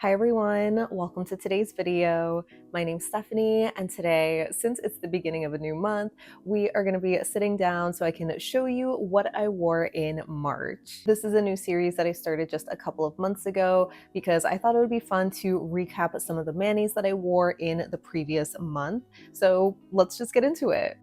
Hi everyone, welcome to today's video. My name's Stephanie, and today, since it's the beginning of a new month, we are going to be sitting down so I can show you what I wore in March. This is a new series that I started just a couple of months ago because I thought it would be fun to recap some of the manis that I wore in the previous month. So let's just get into it.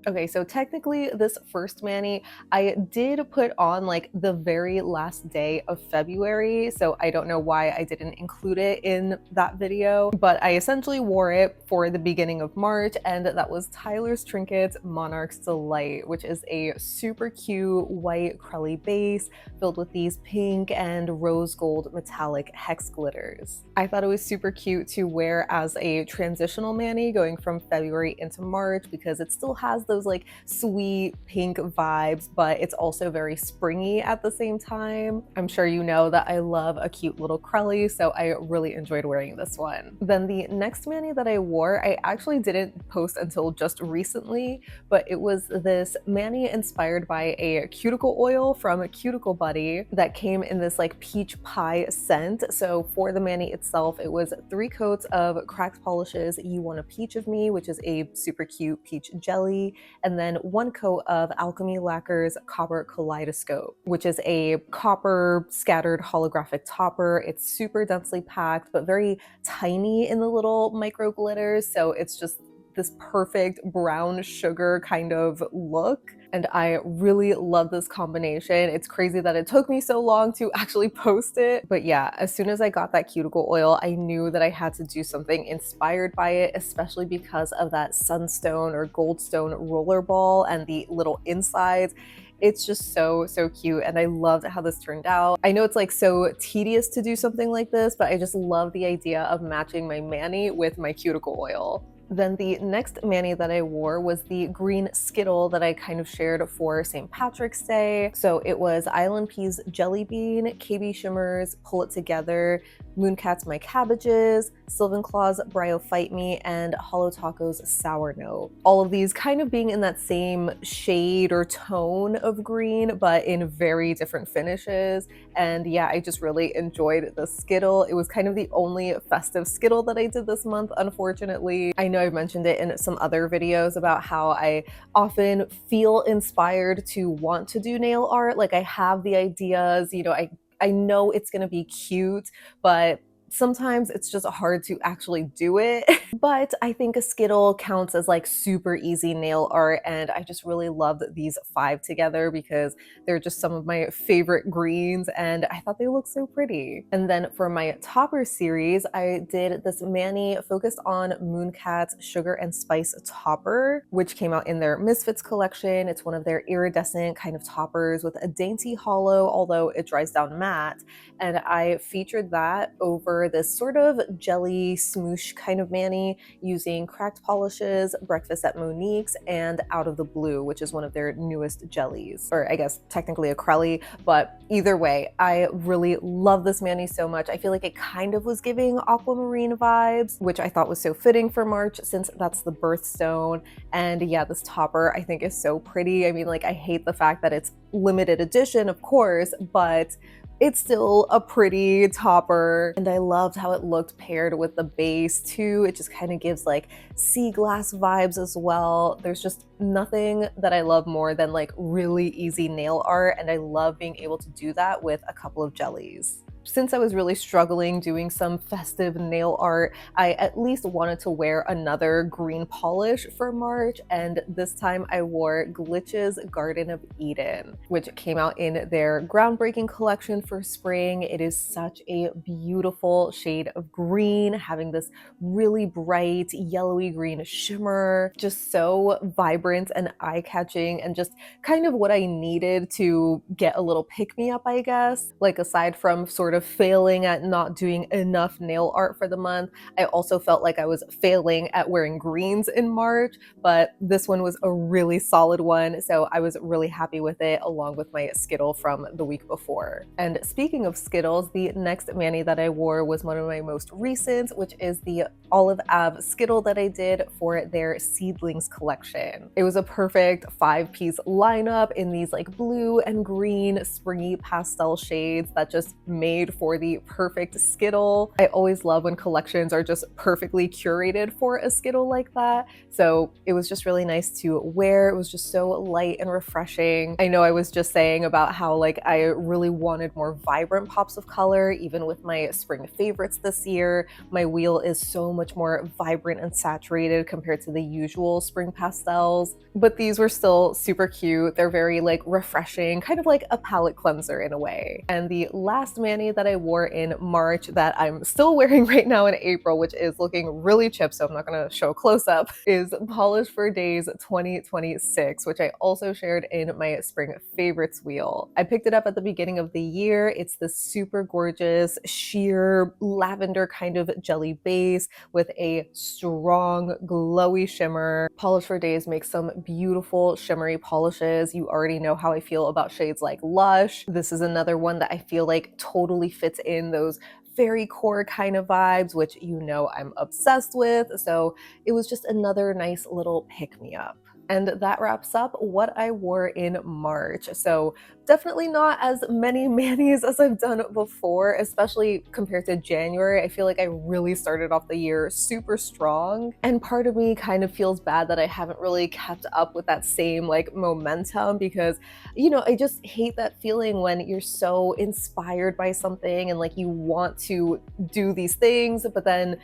Okay, so technically this first mani I did put on like the very last day of February, so I don't know why I didn't include it in that video, but I essentially wore it for the beginning of March, and that was Tyler's Trinkets Monarch's Delight, which is a super cute white crelly base filled with these pink and rose gold metallic hex glitters. I thought it was super cute to wear as a transitional mani going from February into March because it still has those like sweet pink vibes, but it's also very springy at the same time. I'm sure you know that I love a cute little crelly, so I really enjoyed wearing this one. Then the next mani that I wore, I actually didn't post until just recently, but it was this mani inspired by a cuticle oil from Cuticle Buddy that came in this like peach pie scent. So for the mani itself, it was 3 coats of Cracked Polish's You Want a Peach of Me, which is a super cute peach jelly, and then 1 coat of Alchemy Lacquer's Copper Kaleidoscope, which is a copper scattered holographic topper. It's super densely packed, but very tiny in the little micro glitters. So it's just this perfect brown sugar kind of look. And I really love this combination. It's crazy that it took me so long to actually post it. But yeah, as soon as I got that cuticle oil, I knew that I had to do something inspired by it, especially because of that sunstone or goldstone roller ball and the little insides. It's just so cute, and I loved how this turned out. I know it's like so tedious to do something like this, but I just love the idea of matching my mani with my cuticle oil. Then the next mani that I wore was the green skittle that I kind of shared for St. Patrick's Day. So it was ILNP's Jellybean, KBShimmer's Pull It Together, Mooncat's My Cabbages, Sylvanclaw's Bryo-phyte and Holo Taco's Sour Note. All of these kind of being in that same shade or tone of green, but in very different finishes. And yeah, I just really enjoyed the skittle. It was kind of the only festive skittle that I did this month, unfortunately. I know I've mentioned it in some other videos about how I often feel inspired to want to do nail art. Like I have the ideas, you know, I know it's gonna be cute, but sometimes it's just hard to actually do it. But I think a skittle counts as like super easy nail art, and I just really loved these 5 together because they're just some of my favorite greens, and I thought they looked so pretty. And then for my topper series, I did this mani focused on Mooncat's Sugar and Spice topper, which came out in their Misfits collection. It's one of their iridescent kind of toppers with a dainty hollow, although it dries down matte. And I featured that over this sort of jelly smoosh kind of mani using Cracked Polish's Breakfast at Monique's and Out of the Blue, which is one of their newest jellies, or I guess technically a crelly, but either way, I really love this mani so much. I feel like it kind of was giving aquamarine vibes, which I thought was so fitting for March since that's the birthstone. And yeah, this topper I think is so pretty. I mean, like I hate the fact that it's limited edition, of course, but it's still a pretty topper, and I loved how it looked paired with the base too. It just kind of gives like sea glass vibes as well. There's just nothing that I love more than like really easy nail art, and I love being able to do that with a couple of jellies. Since I was really struggling doing some festive nail art, I at least wanted to wear another green polish for March, and this time I wore Glitch's Garden of Eden, which came out in their groundbreaking collection for spring. It is such a beautiful shade of green, having this really bright yellowy green shimmer, just so vibrant and eye-catching, and just kind of what I needed to get a little pick-me-up, I guess. Like aside from sort of failing at not doing enough nail art for the month, I also felt like I was failing at wearing greens in March, but this one was a really solid one, so I was really happy with it, along with my skittle from the week before. And speaking of skittles, the next mani that I wore was one of my most recent, which is the Olive Ave skittle that I did for their Seedlings collection. It was a perfect 5-piece lineup in these like blue and green springy pastel shades that just made made for the perfect skittle. I always love when collections are just perfectly curated for a skittle like that. So it was just really nice to wear. It was just so light and refreshing. I know I was just saying about how like I really wanted more vibrant pops of color, even with my spring favorites this year. My wheel is so much more vibrant and saturated compared to the usual spring pastels, but these were still super cute. They're very like refreshing, kind of like a palette cleanser in a way. And the last mani that I wore in March that I'm still wearing right now in April, which is looking really chipped, so I'm not gonna show a close-up, is Polish for Days 2026, which I also shared in my spring favorites wheel. I picked it up at the beginning of the year. It's this super gorgeous sheer lavender kind of jelly base with a strong glowy shimmer. Polish for Days makes some beautiful shimmery polishes. You already know how I feel about shades like Lush. This is another one that I feel like totally fits in those fairy core kind of vibes, which you know I'm obsessed with. So it was just another nice little pick-me-up. And that wraps up what I wore in March. So definitely not as many manis as I've done before, especially compared to January. I feel like I really started off the year super strong. And part of me kind of feels bad that I haven't really kept up with that same like momentum because, you know, I just hate that feeling when you're so inspired by something and like you want to do these things, but then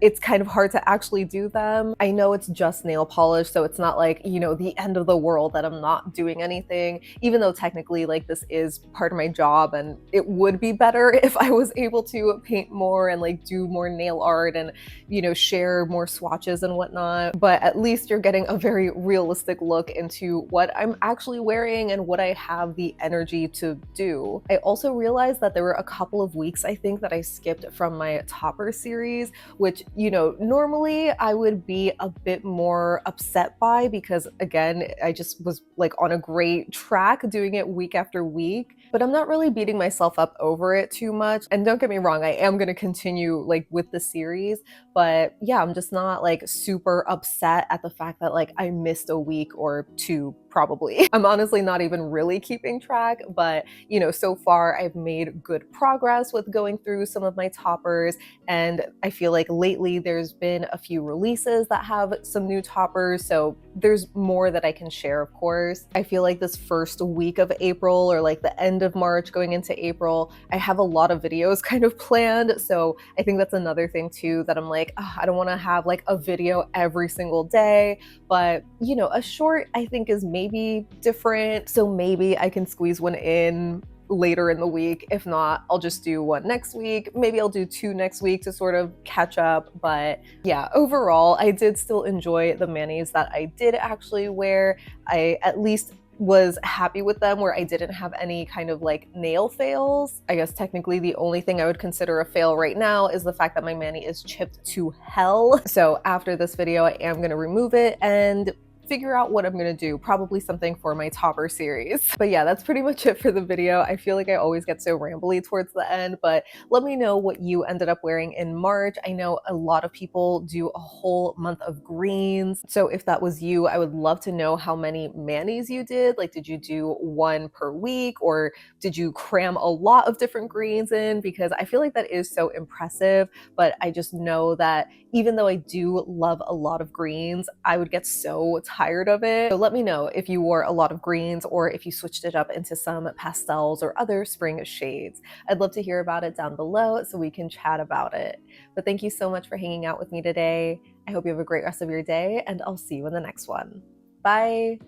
it's kind of hard to actually do them. I know it's just nail polish, so it's not like, you know, the end of the world that I'm not doing anything, even though technically like this is part of my job and it would be better if I was able to paint more and like do more nail art and, you know, share more swatches and whatnot. But at least you're getting a very realistic look into what I'm actually wearing and what I have the energy to do. I also realized that there were a couple of weeks, I think, that I skipped from my topper series, which, you know, normally I would be a bit more upset by because again, I just was like on a great track doing it week after week, but I'm not really beating myself up over it too much. And don't get me wrong, I am going to continue like with the series, but yeah, I'm just not like super upset at the fact that like I missed a week or two probably. I'm honestly not even really keeping track, but you know, so far I've made good progress with going through some of my toppers, and I feel like lately there's been a few releases that have some new toppers, so there's more that I can share, of course. I feel like this first week of April or like the end of March going into April, I have a lot of videos kind of planned, so I think that's another thing too that I'm like, oh, I don't want to have like a video every single day, but you know, a short I think is maybe different, so maybe I can squeeze one in later in the week. If not, I'll just do one next week. Maybe I'll do two next week to sort of catch up. But yeah, overall, I did still enjoy the manis that I did actually wear. I at least was happy with them where I didn't have any kind of like nail fails. I guess technically the only thing I would consider a fail right now is the fact that my mani is chipped to hell. So after this video, I am going to remove it and figure out what I'm gonna do, probably something for my topper series. But yeah, that's pretty much it for the video. I feel like I always get so rambly towards the end, but let me know what you ended up wearing in March. I know a lot of people do a whole month of greens, so if that was you, I would love to know how many manis you did. Like, did you do one per week, or did you cram a lot of different greens in? Because I feel like that is so impressive, but I just know that even though I do love a lot of greens, I would get so tired of it. So let me know if you wore a lot of greens or if you switched it up into some pastels or other spring shades. I'd love to hear about it down below so we can chat about it. But thank you so much for hanging out with me today. I hope you have a great rest of your day, and I'll see you in the next one. Bye!